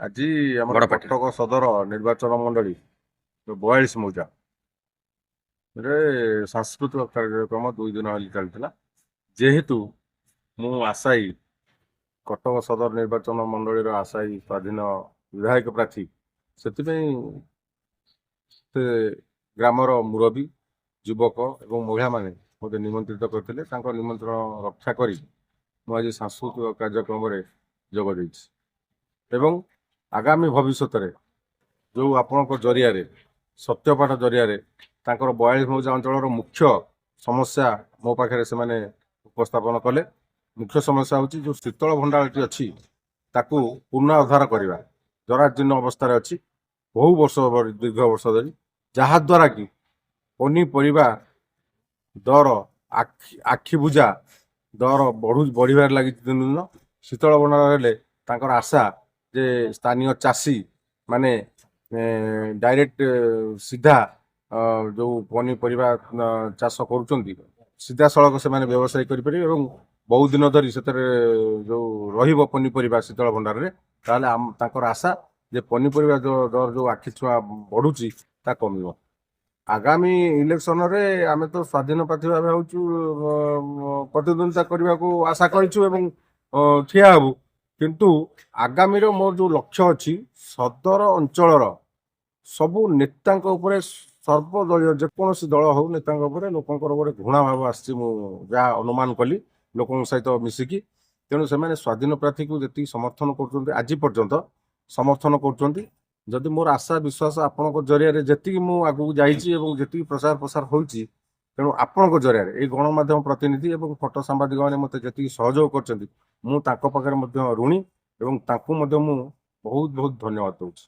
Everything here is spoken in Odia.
ଆଜି ଆମର ବଡପାଟିରେ। କଟକ ସଦର ନିର୍ବାଚନ ମଣ୍ଡଳୀ 42 ମୌଜା ରେ ସାଂସ୍କୃତିକ କାର୍ଯ୍ୟକ୍ରମ 2 ଦିନ ହେଲା ଚାଲିଥିଲା। ଯେହେତୁ ମୁଁ ଆଶାୟୀ କଟକ ସଦର ନିର୍ବାଚନ ମଣ୍ଡଳୀର ଆଶାୟୀ ସ୍ୱାଧୀନ ବିଧାୟକ ପ୍ରାର୍ଥୀ, ସେଥିପାଇଁ ସେ ଗ୍ରାମର ମୁରବୀ ଯୁବକ ଏବଂ ମହିଳାମାନେ ମୋତେ ନିମନ୍ତ୍ରିତ କରିଥିଲେ। ତାଙ୍କ ନିମନ୍ତ୍ରଣ ରକ୍ଷା କରି ମୁଁ ଆଜି ସାଂସ୍କୃତିକ କାର୍ଯ୍ୟକ୍ରମରେ ଯୋଗ ଦେଇଛି ଏବଂ ଆଗାମୀ ଭବିଷ୍ୟତରେ ଯେଉଁ ଆପଣଙ୍କ ଜରିଆରେ ସତ୍ୟପାଠ ଜରିଆରେ ତାଙ୍କର 42 ମୌଜା ଅଞ୍ଚଳର ମୁଖ୍ୟ ସମସ୍ୟା ମୋ ପାଖରେ ସେମାନେ ଉପସ୍ଥାପନ କଲେ। ମୁଖ୍ୟ ସମସ୍ୟା ହେଉଛି ଯେଉଁ ଶୀତଳ ଭଣ୍ଡାରଟି ଅଛି ତାକୁ ପୁନରୁଦ୍ଧାର କରିବା। ଜରାଜୀର୍ଣ୍ଣ ଅବସ୍ଥାରେ ଅଛି ବହୁ ବର୍ଷ ଦୀର୍ଘ ବର୍ଷ ଧରି, ଯାହାଦ୍ୱାରା କି ପନିପରିବା ଦର ଆଖି ବୁଜା ଦର ବଢ଼ିବାରେ ଲାଗିଛି ଦିନକୁ ଦିନ। ଶୀତଳ ଭଣ୍ଡାର ହେଲେ ତାଙ୍କର ଆଶା ଯେ ସ୍ଥାନୀୟ ଚାଷୀ ମାନେ ଡାଇରେକ୍ଟ ସିଧା ଯେଉଁ ପନିପରିବା ଚାଷ କରୁଛନ୍ତି ସିଧାସଳଖ ସେମାନେ ବ୍ୟବସାୟ କରିପାରିବେ ଏବଂ ବହୁ ଦିନ ଧରି ସେଥିରେ ଯେଉଁ ରହିବ ପନିପରିବା ଶୀତଳ ଭଣ୍ଡାରରେ, ତାହେଲେ ତାଙ୍କର ଆଶା ଯେ ପନିପରିବା ଦର ଯେଉଁ ଆଖି ଛୁଆଁ ବଢ଼ୁଛି ତା କମିବ। ଆଗାମୀ ଇଲେକ୍ସନରେ ଆମେ ତ ସ୍ୱାଧୀନ ପ୍ରାର୍ଥୀ ଭାବେ ହେଉଛୁ, ପ୍ରତିଦ୍ୱନ୍ଦିତା କରିବାକୁ ଆଶା କରିଛୁ ଏବଂ ଠିଆ ହେବୁ। କିନ୍ତୁ ଆଗାମୀର ମୋର ଯେଉଁ ଲକ୍ଷ୍ୟ ଅଛି, ସଦର ଅଞ୍ଚଳର ସବୁ ନେତାଙ୍କ ଉପରେ, ସର୍ବଦଳୀୟ ଯେକୌଣସି ଦଳ ହଉ ନେତାଙ୍କ ଉପରେ ଲୋକଙ୍କର ଗୋଟେ ଘୃଣା ଭାବ ଆସିଛି, ମୁଁ ଯାହା ଅନୁମାନ କଲି ଲୋକଙ୍କ ସହିତ ମିଶିକି। ତେଣୁ ସେମାନେ ସ୍ୱାଧୀନ ପ୍ରାର୍ଥୀକୁ ଯେତିକି ସମର୍ଥନ କରୁଛନ୍ତି ଆଜି ପର୍ଯ୍ୟନ୍ତ ସମର୍ଥନ କରୁଛନ୍ତି। ଯଦି ମୋର ଆଶା ବିଶ୍ୱାସ ଆପଣଙ୍କ ଜରିଆରେ ଯେତିକି ମୁଁ ଆଗକୁ ଯାଇଛି ଏବଂ ଯେତିକି ପ୍ରଚାର ପ୍ରସାର ହେଉଛି, ତେଣୁ ଆପଣଙ୍କ ଜରିଆରେ ଏଇ ଗଣମାଧ୍ୟମ ପ୍ରତିନିଧି ଏବଂ ଫଟୋ ସାମ୍ବାଦିକମାନେ ମୋତେ ଯେତିକି ସହଯୋଗ କରିଛନ୍ତି, ମୁଁ ତାଙ୍କ ପାଖରେ ମଧ୍ୟ ଋଣୀ ଏବଂ ତାଙ୍କୁ ମଧ୍ୟ ମୁଁ ବହୁତ ବହୁତ ଧନ୍ୟବାଦ ଦେଉଛି।